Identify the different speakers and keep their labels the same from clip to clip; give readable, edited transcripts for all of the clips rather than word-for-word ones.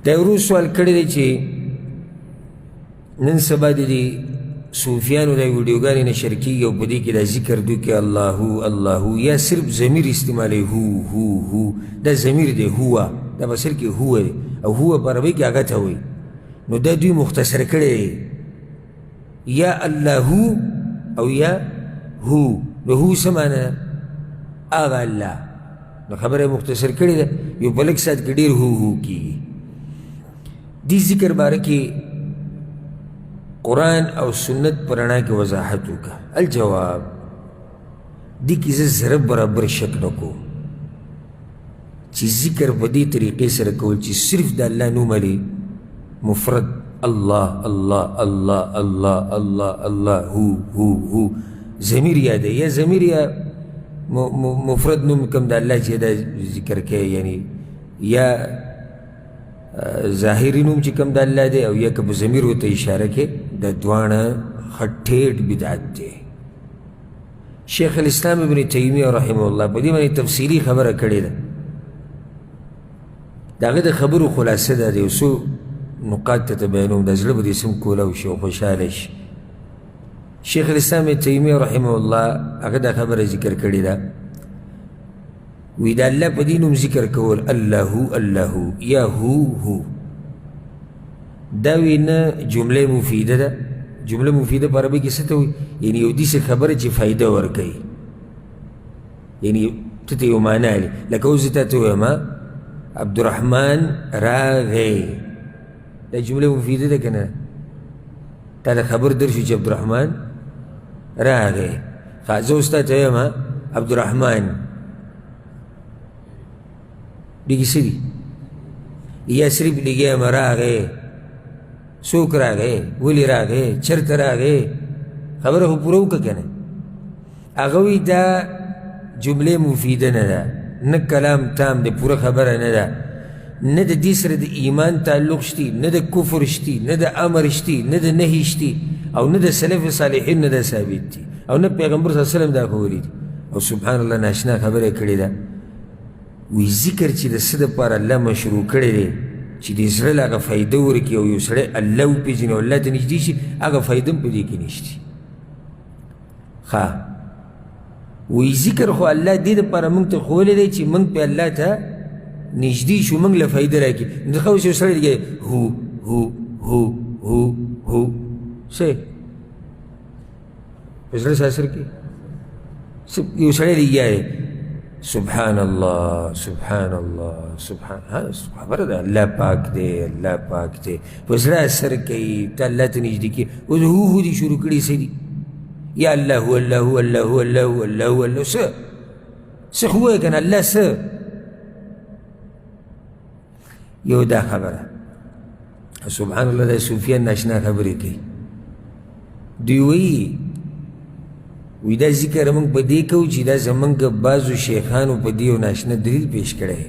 Speaker 1: دا ورو سوال کړی دی چې نن سبا د دې صوفیانو دا ویډیوګانې نشر کېږي او په دې کې دا ذکر دوی کې الله الله یا صرف ضمیر استعمالوي هو دا ضمیر دی هو دا په اصل کې هو دی او هو په عربۍ کې هغه ته وایي نو دا دوی مختصر کړی دی یا الله او یا هو نو هو څه معنی ده هغه الله نو خبره مختصر کړې ده یو په لږ ساعت کې ډېر هو کېږي دې ذکر باره کې قرآن او سنت پر رڼا کې وضاحت وکړه الجواب دې کې زه ذره برابر شک نه کوم چې ذکر په دې طریقې سره کول چې صرف د الله نوم لري مفرد الله الله الله الله الله الله هو ضمیر یاد یا ضمیر یا مفرد نوم کوم د الله چې دا ذکر کوي یعنی یا ظاهري نوم چې کوم د الله دی او یا که په ضمیر ورته اشاره کې د دواړه خټېټ بدعت دی شیخ الاسلام ابن تیمیه رحمه الله په دې باندې تفصیلي خبره کړې ده د هغه د خبرو خلاصه ده د یو څو نقاط ته بیانوم د زړه به دې سم کولی شي او خوشحاله شي شیخ الاسلام ابن تیمیه رحمه الله هغه دا خبره ذکر کړې ده وی دا الله په دې نوم ذکر کول الله الله یا هو دا وی نه جمله مفیده ده جمله مفیده په عربي کې څه ته وایي یعنی یو داسې خبره چې فایده ورکوي یعنی ته ته یو معنا لري لکه اوس زه تا ته ووایم عبدالرحمن راغی دا جمله مفیده ده که نه تا ته خبر درشو چې عبدالرحمن راغی زه اوس تا ته ووایم عبدالرحمن لګي څه دي یا صرف لګي یم راغی څوک راغی ولې راغی چېرته راغی خبره خو پوره وکړه که نه هغه وایي دا جملې مفیده نه ده نه کلام تام دی پوره خبره نه ده نه د دې سره د ایمان تعلق شتي نه د کفر شتي نه د امر شتي نه د نهي شتي او نه د سلف صالحین نه ده ثابت دي او نه پیغمبر صلی الله علیه وسلم دا ښوولي دي او سبحان الله ناشنا خبره یې کړې ده وی ذکر چې د څه دپاره الله مشروع کړی دی چې د زړه له هغه فایده ورکړي او یو سړی الله وپېژني او الله ته نږدې شي هغه فایده هم په دې کې نشته ښه وی ذکر خو الله دې دپاره موږ ته ښوولی دی چې موږ پې الله ته نږدې شو موږ له فایده راکړي نو ښه اوس یو سړی لګیا هو څه په زړه ساسر کې یو سړی لګیا دی سبحان الله سبحان الله سبحان خبره ده الله پاک دی الله پاک دی په زړه اثر کوي ته الله ته نږدې کړي اوس هو دې شروع کړي څه دي یا الله الله الله الله الله الله څه خو وایه که نه الله څه یو دا خبره سبحان الله دا صوفیان ناشنا خبرې کوي دوی وایي وی دا ذکر موږ په دې کوو چې دا زموږ بعضو شیخانو په دې یو ناشنا دلیل پیش کړی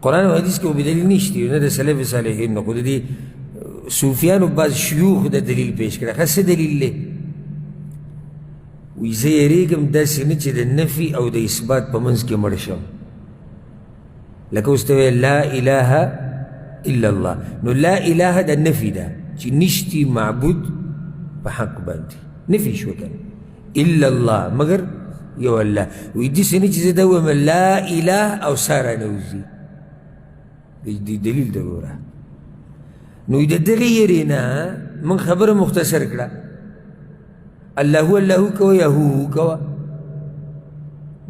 Speaker 1: قرآن او حدیث کې خو به دلیل نشته نه د سلف صالحین نه خو د دې صوفیانو بعض شیوخ د دلیل پیش کړی ښه څه دلیل دی وی زه یېرېږم داسې نه چې د نفي او د اثبات په منځ کې مړ شم لکه اوس ته لا اله الا الله نو لا اله د نفي ده چې نشتی معبود په حق باندې نفي شو کنه الا الله مگر یو الله وی داسې نه چې زه دا ووایم لا اله او ساره نه وځي د دلیل ده ګوره نو د دغې یېرې نه موږ خبره مختصر کړه الله الله کوه یا هو کوه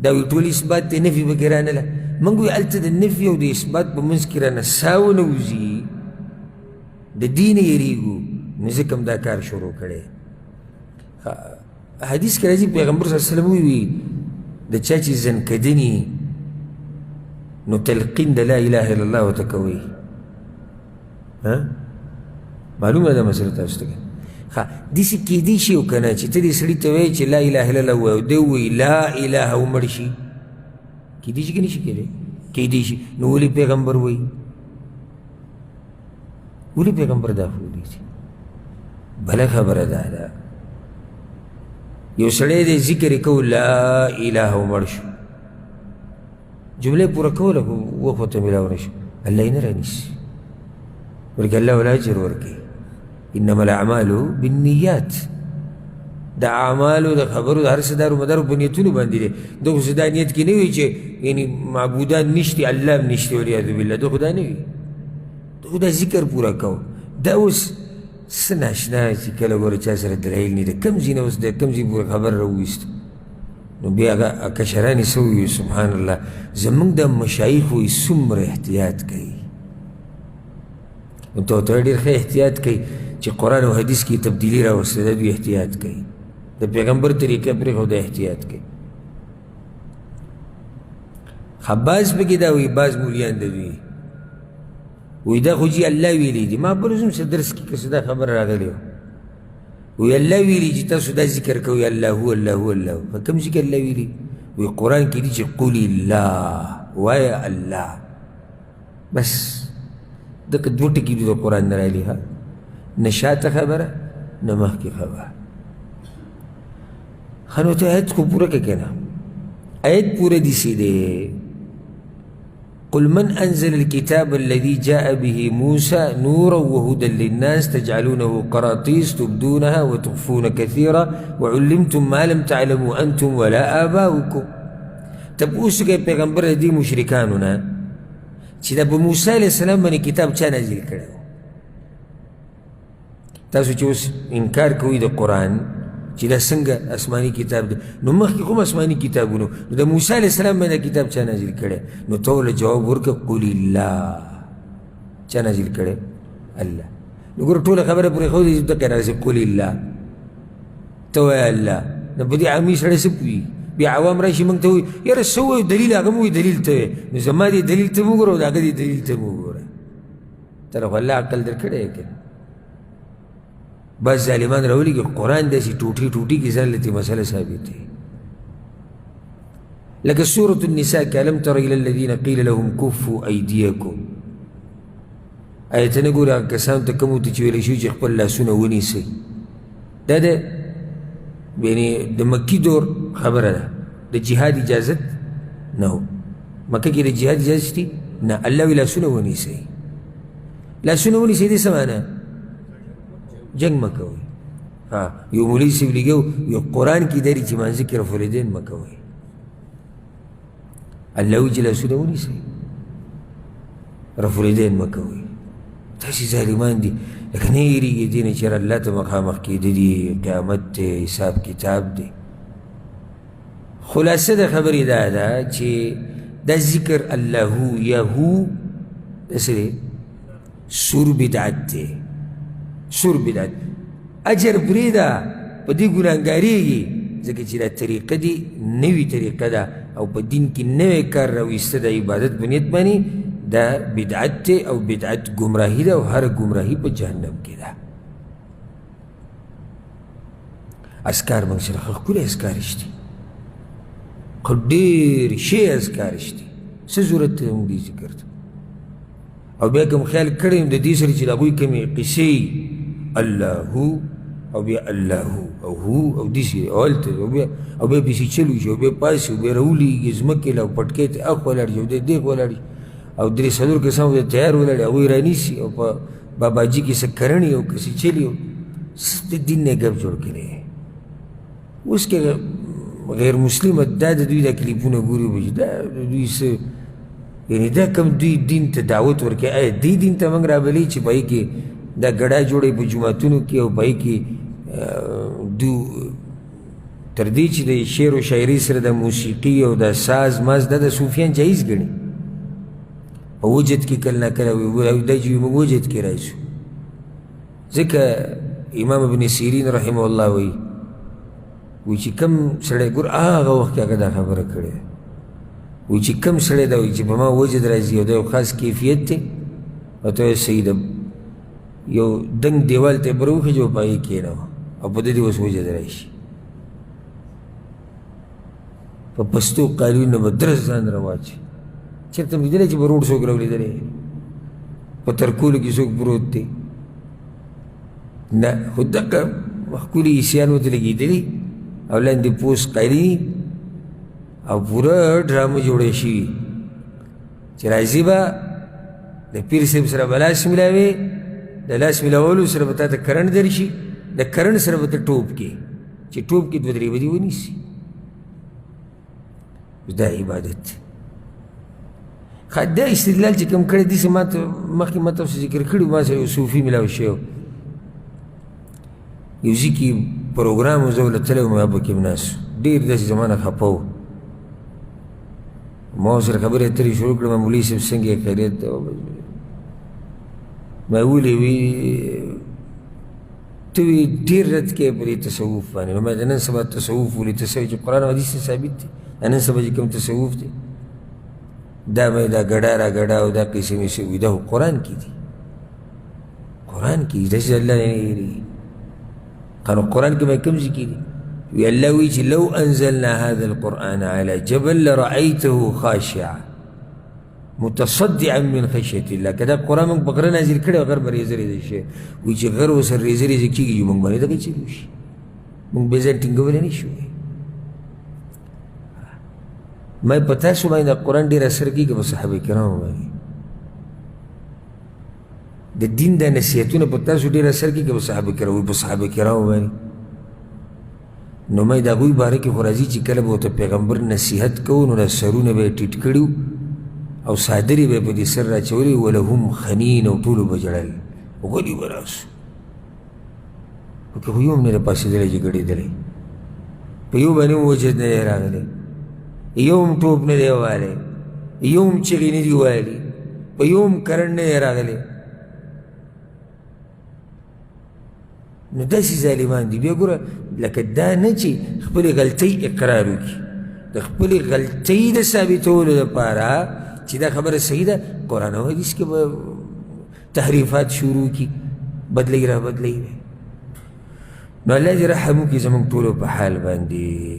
Speaker 1: دا وی ټول اثبات دی نفي پکې رانله موږ وی هلته د نفي او د اثبات په منځ کې رانه ساو نه وځي د دې نه یېرېږو نو ځکه هم دا کار شروع کړی حدیث کې راځي پیغمبر صلی الله علیه وسلم وی د چا چې زنکدني نو تلقین د لا اله الا الله ورته کوئ معلومه ده مسله تاسو ته ښه داسې کیدی شي او که نه چې ته دې سړي ته وایې چې لا اله الا الله ووایه او دی ووایي لا اله ومړ شي کیدی شي که نه شي کیدی کیدی شي نو ولې پیغمبر وایي ولې پیغمبر دا ښودی شي بله خبره دا ده یو سړی دی ذکر یې کو لا اله ومړ شو جمله پوره کوله خو وخت ورته میلاو نه شو الله یې نه رانیسي، بلکې الله ولا اجر ورکوي. انما الاعمال بالنیات، د اعمالو د خبرو د هر څه دارو مدارو په نیتونو باندې دی. ده خو دا نیت کې نه وي چې یعنې معبودان نشته الله هم نشته والعیاذ بالله، ده خو دا نه وي، ده خو دا ذکر پوره کوو. دا اوس څه ناشنا چې کله ګوره چا سره دلایل نه دی، کوم ځای نه اوس د کوم ځای پورې خبر راوویسته، نو بیا هغه کشران یې څه وویل سبحان الله. زمونږ د مشایخ وایي څومره احتیاط کوي، نو ته ورته ډېر ښه احتیاط کوي چې قرآن او حدیث کې تبدیلي راوسته، دا دوی احتیاط کوي، د پیغمبر طریقه پرېښوده احتیاط کوي. بعض پکې دا وایي، بعض مولیان د دوی وایي دا خو جي الله ویلی دي. ما پرې زم څه درس کې که څه دا خبر راغلی و، وایي الله ویلی چې تاسو دا ذکر کوئ الله الله الله. په کوم ذکر الله ویلي؟ وایي قرآن کې دي چې قل الله، وایه الله. بس دغه دوه ټکي دي د قرآن نه راغلي، ها نه شاته خبره نه مخکې خبره. ښه نو ته آیت خو پوره کړه که نه؟ آیت پوره داسې دی، قل من أنزل الكتاب الذي جاء به موسى نورا وهدى للناس تجعلونه قراطيس تبدونها وتخفون كثيرا وعلمتم ما لم تعلموا أنتم ولا آباؤكم. تپوس کوي پیغمبر دې مشرکانو نه چې د موسی علیه السلام باندې کتاب چا نازل کړی و. تاسو چې اوس انکار کوئ د قرآن چې دا څنګه آسماني کتاب دی، نو مخکې کوم آسماني کتابونو، نو د موسی علیه السلام باندې کتاب چا نازل کړی؟ نو ته ورله جواب ورکړه قل الله، چا نازل کړی؟ الله. نو ګوره ټوله خبره پرېښودې چې دقه راځي قل الله، ته وایه الله. نو په دې عامي سړی څه پوهېږي؟ بیا عوام راشي موږ ته وایي یاره څه وایو دلیل، هغه مو وایي دلیل ته وایي. نو زما دې دلیل ته مو ګوره او د هغه دې دلیل ته مو ګوره. تر خو الله عقل در کړی که بس ظالمان راولي که قرآن داسې ټوټې ټوټې کې ځان لته مسله ثابتې. لکه سورة النساء کې الم تر الى الذین قیل لهم کفوا ایدیکم، آیتونه ګوره هغه کسانو ته کومو ته چې ویلی شوي چې خپل لاسونه ونیسئ. دا د یعنې د مکي دور خبره ده، د جهاد اجازت نه و. مکه کې د جهاد اجازت دي نه، الله وی لاسونه ونیسئ. لاسونه ونیسئ دې څه معنی؟ جنگ مکوئ. یو مولوي صاحب لیکو یو قرآن کې داري چې مانځه کې رفع الیدین مکوئ. الله وایي چې لاسونه ونیسئ، رفع الیدین مکوئ. داسې ظالمان دي لکه نه یېرېږي دې نه چې الله ته مخامخ کېده دي، قیامت دی، حساب کتاب دی. خلاصه د خبرې دا ده چې دا ذکر اللهو یا هو داسې دی سور بدعت دی، سور بدعت. اجر پرېږده په دې ګناهګارېږي ځکه چې دا طریقه دي نوي طریقه ده او په دین کې نوی کار راویسته د عبادت په نیت باندې دا بدعت دی او بدعت ګمراهي ده او هر ګمراهي په جهنم کې ده. اذکار موږ سره ښکلي اذکار شته، خو ډېر ښې اذکار شته، څه ضرورت دی موږ دې ذکر ته؟ او بیا کوم خیال کړی یم د دې سره چې د هغوی کومې قصې اللهو او بیا اللهو او هو او داسې او هلته او بیا پسې چلو شي او بیا پاسې او بیا راولېږي ځمکې له او پټکۍ ته اخ ولاړ شي او دی دېخ ولاړ شي او درې څلور کسان ورته تیار ولاړ هغوی رانیسي او په باباجي کې څه کرڼې او کسې چلي او د دین نه ګپ جوړ کړی. اوس که غیر مسلمه دا د دوی دا کلیپونه ګوري به چې دا د دوی څه یعنې دا کوم دوی دین ته دعوت ورکوي، آیا دې دین ته موږ رابلئ چې په هغې کې دا ګډا جوړی په جوماتونو کې او په هغې کې دو تر دې چې د شعر و شاعري سره د موسیقي او د ساز ماز دا د صوفیان جایز ګڼي. په وجد کې کله نه کله وایي دا چې موږ وجد کې راشو. ځکه امام ابن سیرین رحمه الله وایي چې کم سړی ګور هغه وخت کې هغه دا خبره کړې وایي چې کم سړی دا وایي چې په ما وجد راځي او دا یو خاص کیفیت دی او ته یې صحیح ده یو دنګ دیوال ته بر وخېږي او په هغې کښېنوه او په دې اوس وجد راشي. په پستو قالینو به درس ځان راواچي. چېرته مې لیدلی چې به روډ څوک راولیدلی په ترکولو کې څوک پروت دی؟ نه، خو دغه ښکلي عیسیان ورته لګېدلي او لاندې پوست قالیني او پوره ډرامه جوړه شوي چې راځي به د پیر صاحب سره به لاس ملاوې د لاس ملاولو سره به تا ته کرنټ درشي د کرنټ سره به ته ټوپ کې چې ټوپ کې 2-3 بدې ونیسي دا عبادت دی دا استدلال چې کوم کړی داسې ما ته مخکې ما تاسو ذکر کړي ما سره یو صوفي ملاو شوی یو ځای کې پروګرام و زه ورله تللی وم هغه پکې هم ناست ډېر داسې زما نه خفه و ما ورسره خبرې اترې شروع کړم مولوي صاحب څنګه یې خیریت ده ما ولې وي ته وی ډېر رد کوې په دې تصوف باندې نو ما د نن سبا تصوف ولې ته چې قرآن او حدیث ثابت دی نن سبا چې کوم تصوف دی دا به دا ګډا را ګډا او دا قسم یې وي دا قرآن کې دي قرآن کې داسې الله نه هېرېږي قانون قرآن کې به کوم ځای کې دي وی الله وی چې لو انزلنا هذا القرآن على جبل لرأيته خاشعا متصدعا من خشية الله که دا قرآن موږ په غره نازل کړی غر به ریزه ریزه شي وی چې غر ورسره ریزه ریزه کېږي موږ باندې دغه چلو شي موږ بې ځان ټینګولی نه شو ما په تاسو باندې د قرآن ډېر اثر کېږي په صحابه کرامو باندې د دین دا نصیحتونه په تاسو ډېر اثر کېږي په صحابه کرامو په صحابه کرامو باندې نو ما د هغوی باره کې خو راځي چې کله به ورته پیغمبر نصیحت کوو نو دا سرونه به یې ټیټ کړي او څادرې به یې په دې سر راچولې ولهم خنین او ټولو به ژړل غلي به راسو پکې خو یو هم نه دی پاڅېدلی چې ګډېدلی په یو باندې هم وجد نه دی راغلی یو هم ټوپ نه دی والی یو هم چغې نه دي ویلي په یو هم کرنټ نه دی راغلی نو داسې ظالمان دي بیا ګوره لکه دا نه چې خپلې غلطۍ اقرار وکړي د خپلې غلطۍ د ثابتولو دپاره چې دا خبره صحیح ده قرآن او حدیث کې به تحریفات شروع کړي بدلۍ را بدلۍ نو الله دې رحم وکړي زموږ ټولو په حال باندې